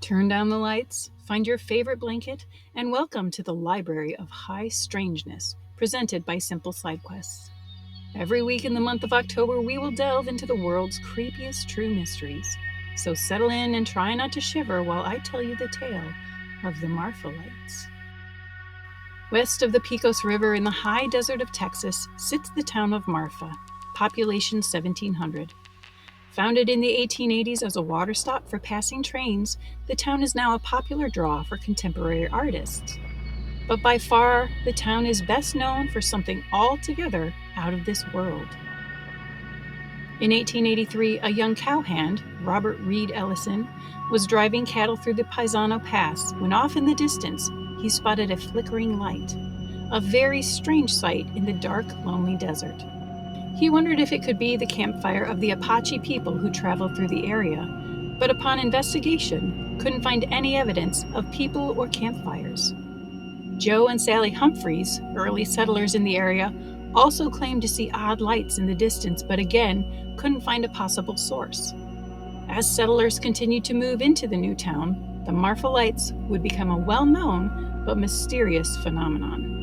Turn down the lights, find your favorite blanket, and welcome to the Library of High Strangeness, presented by Simple Sidequests. Every week in the month of October, we will delve into the world's creepiest true mysteries. So settle in and try not to shiver while I tell you the tale of the Marfa Lights. West of the Pecos River in the high desert of Texas sits the town of Marfa, population 1,700. Founded in the 1880s as a water stop for passing trains, the town is now a popular draw for contemporary artists. But by far, the town is best known for something altogether out of this world. In 1883, a young cowhand, Robert Reed Ellison, was driving cattle through the Paisano Pass when off in the distance he spotted a flickering light, a very strange sight in the dark, lonely desert. He wondered if it could be the campfire of the Apache people who traveled through the area, but upon investigation, couldn't find any evidence of people or campfires. Joe and Sally Humphreys, early settlers in the area, also claimed to see odd lights in the distance, but again, couldn't find a possible source. As settlers continued to move into the new town, the Marfa Lights would become a well-known but mysterious phenomenon.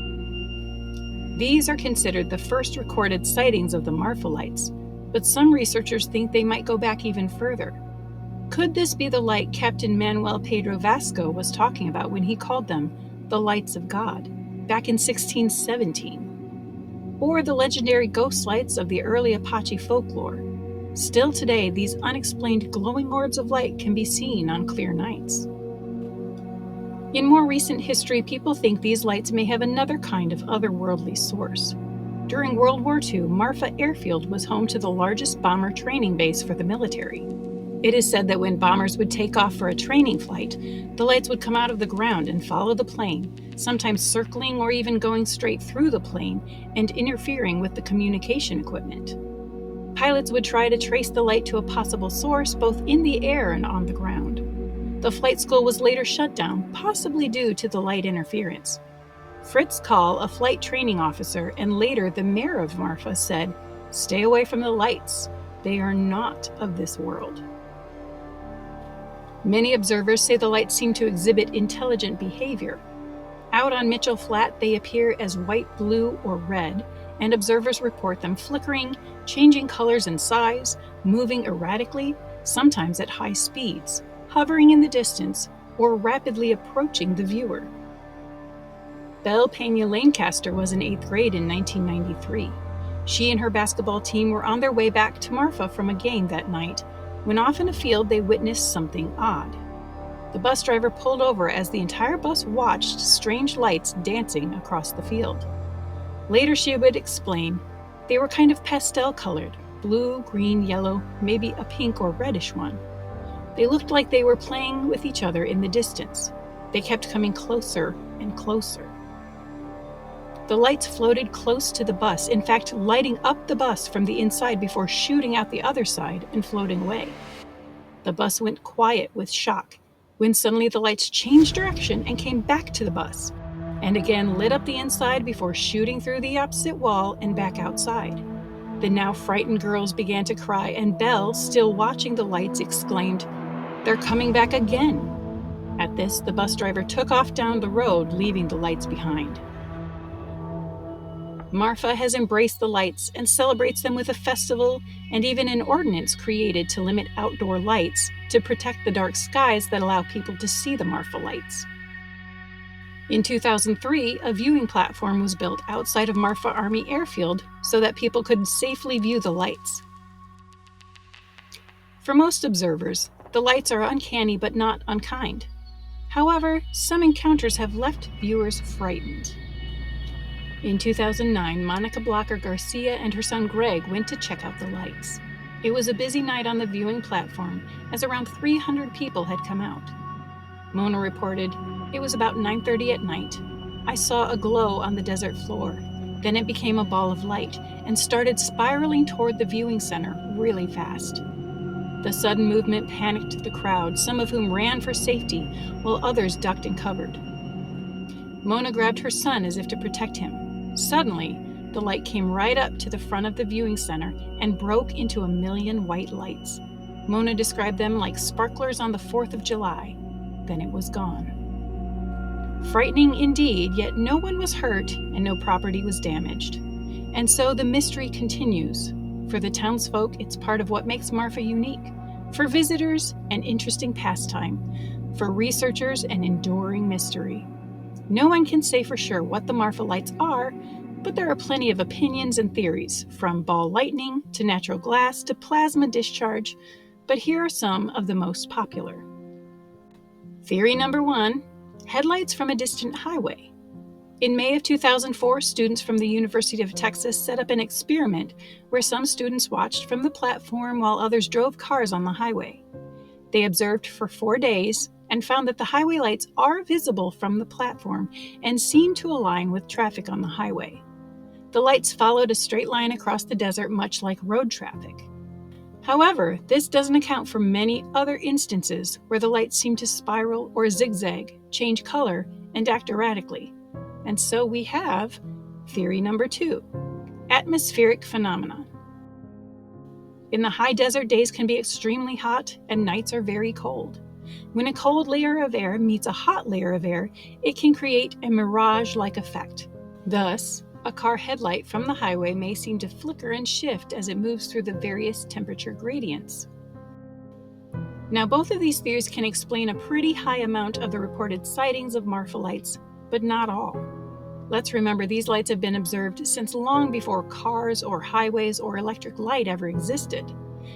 These are considered the first recorded sightings of the Marfa Lights, but some researchers think they might go back even further. Could this be the light Captain Manuel Pedro Vasco was talking about when he called them the Lights of God, back in 1617? Or the legendary ghost lights of the early Apache folklore? Still today, these unexplained glowing orbs of light can be seen on clear nights. In more recent history, people think these lights may have another kind of otherworldly source. During World War II, Marfa Airfield was home to the largest bomber training base for the military. It is said that when bombers would take off for a training flight, the lights would come out of the ground and follow the plane, sometimes circling or even going straight through the plane and interfering with the communication equipment. Pilots would try to trace the light to a possible source both in the air and on the ground. The flight school was later shut down, possibly due to the light interference. Fritz Kahl, a flight training officer and later the mayor of Marfa, said, "Stay away from the lights. They are not of this world." Many observers say the lights seem to exhibit intelligent behavior. Out on Mitchell Flat, they appear as white, blue, or red, and observers report them flickering, changing colors and size, moving erratically, sometimes at high speeds, hovering in the distance, or rapidly approaching the viewer. Belle Pena Lancaster was in 8th grade in 1993. She and her basketball team were on their way back to Marfa from a game that night, when off in a field they witnessed something odd. The bus driver pulled over as the entire bus watched strange lights dancing across the field. Later she would explain, they were kind of pastel-colored, blue, green, yellow, maybe a pink or reddish one. They looked like they were playing with each other in the distance. They kept coming closer and closer. The lights floated close to the bus, in fact, lighting up the bus from the inside before shooting out the other side and floating away. The bus went quiet with shock, when suddenly the lights changed direction and came back to the bus, and again lit up the inside before shooting through the opposite wall and back outside. The now frightened girls began to cry, and Belle, still watching the lights, exclaimed, "They're coming back again." At this, the bus driver took off down the road, leaving the lights behind. Marfa has embraced the lights and celebrates them with a festival and even an ordinance created to limit outdoor lights to protect the dark skies that allow people to see the Marfa Lights. In 2003, a viewing platform was built outside of Marfa Army Airfield so that people could safely view the lights. For most observers, the lights are uncanny but not unkind. However, some encounters have left viewers frightened. In 2009, Monica Blocker Garcia and her son Greg went to check out the lights. It was a busy night on the viewing platform, as around 300 people had come out. Mona reported, "It was about 9:30 at night. I saw a glow on the desert floor. Then it became a ball of light and started spiraling toward the viewing center really fast. The sudden movement panicked the crowd, some of whom ran for safety, while others ducked and covered. Mona grabbed her son as if to protect him. Suddenly, the light came right up to the front of the viewing center and broke into 1,000,000 white lights. Mona described them like sparklers on the 4th of July. then it was gone. Frightening indeed, yet no one was hurt and no property was damaged. And so the mystery continues. For the townsfolk, it's part of what makes Marfa unique. For visitors, an interesting pastime. For researchers, an enduring mystery. No one can say for sure what the Marfa Lights are, but there are plenty of opinions and theories, from ball lightning to natural glass to plasma discharge. But here are some of the most popular. Theory number 1, headlights from a distant highway. In May of 2004, students from the University of Texas set up an experiment where some students watched from the platform while others drove cars on the highway. They observed for 4 days and found that the highway lights are visible from the platform and seem to align with traffic on the highway. The lights followed a straight line across the desert, much like road traffic. However, this doesn't account for many other instances where the lights seem to spiral or zigzag, change color, and act erratically. And so we have theory number 2, atmospheric phenomena. In the high desert, days can be extremely hot and nights are very cold. When a cold layer of air meets a hot layer of air, it can create a mirage-like effect. Thus, a car headlight from the highway may seem to flicker and shift as it moves through the various temperature gradients. Now, both of these theories can explain a pretty high amount of the reported sightings of Marfa lights, but not all. Let's remember these lights have been observed since long before cars or highways or electric light ever existed.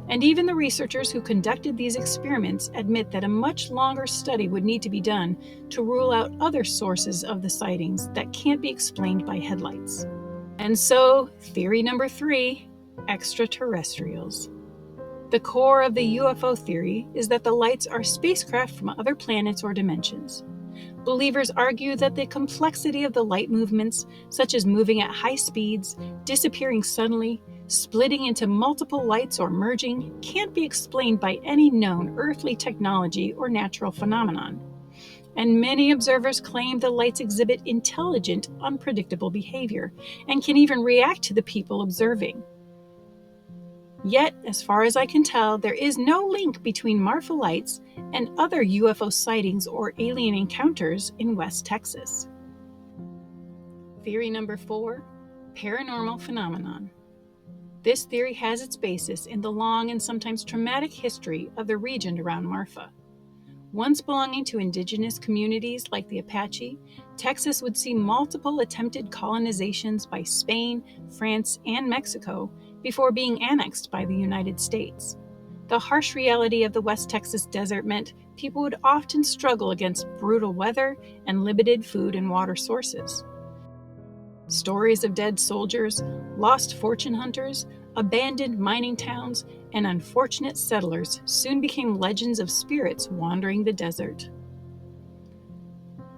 And even the researchers who conducted these experiments admit that a much longer study would need to be done to rule out other sources of the sightings that can't be explained by headlights. And so, theory number 3, extraterrestrials. The core of the UFO theory is that the lights are spacecraft from other planets or dimensions. Believers argue that the complexity of the light movements, such as moving at high speeds, disappearing suddenly, splitting into multiple lights or merging, can't be explained by any known earthly technology or natural phenomenon. And many observers claim the lights exhibit intelligent, unpredictable behavior and can even react to the people observing. Yet, as far as I can tell, there is no link between Marfa lights and other UFO sightings or alien encounters in West Texas. Theory number 4, paranormal phenomenon. This theory has its basis in the long and sometimes traumatic history of the region around Marfa. Once belonging to indigenous communities like the Apache, Texas would see multiple attempted colonizations by Spain, France, and Mexico before being annexed by the United States. The harsh reality of the West Texas desert meant people would often struggle against brutal weather and limited food and water sources. Stories of dead soldiers, lost fortune hunters, abandoned mining towns, and unfortunate settlers soon became legends of spirits wandering the desert.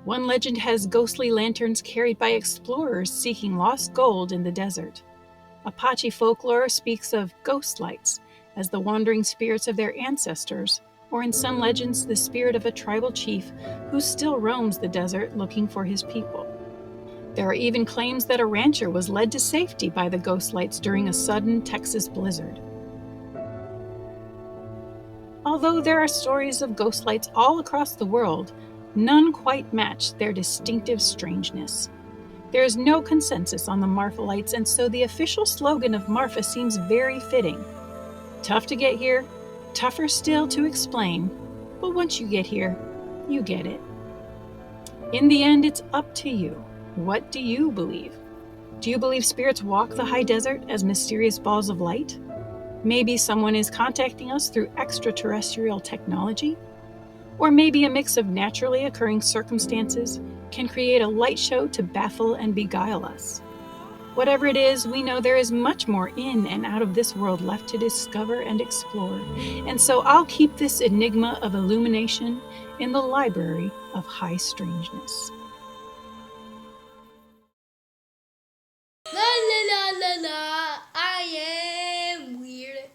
One legend has ghostly lanterns carried by explorers seeking lost gold in the desert. Apache folklore speaks of ghost lights as the wandering spirits of their ancestors, or in some legends, the spirit of a tribal chief who still roams the desert looking for his people. There are even claims that a rancher was led to safety by the ghost lights during a sudden Texas blizzard. Although there are stories of ghost lights all across the world, none quite match their distinctive strangeness. There is no consensus on the Marfa lights, and so the official slogan of Marfa seems very fitting. Tough to get here, tougher still to explain, but once you get here, you get it. In the end, it's up to you. What do you believe? Do you believe spirits walk the high desert as mysterious balls of light? Maybe someone is contacting us through extraterrestrial technology? Or maybe a mix of naturally occurring circumstances can create a light show to baffle and beguile us. Whatever it is, we know there is much more in and out of this world left to discover and explore. And so I'll keep this enigma of illumination in the library of high strangeness. La la la la la, I am weird.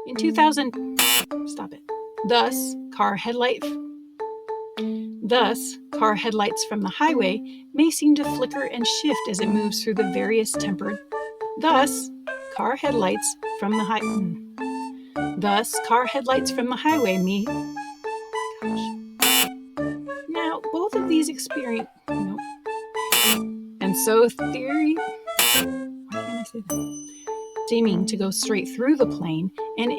In 2000, stop it. Thus, car headlights from the highway may seem to flicker and shift as it moves through the various tempered. Thus, car headlights from the highway Now, both of these experience... Nope. And so theory... Why can't I say that? Seeming to go straight through the plane and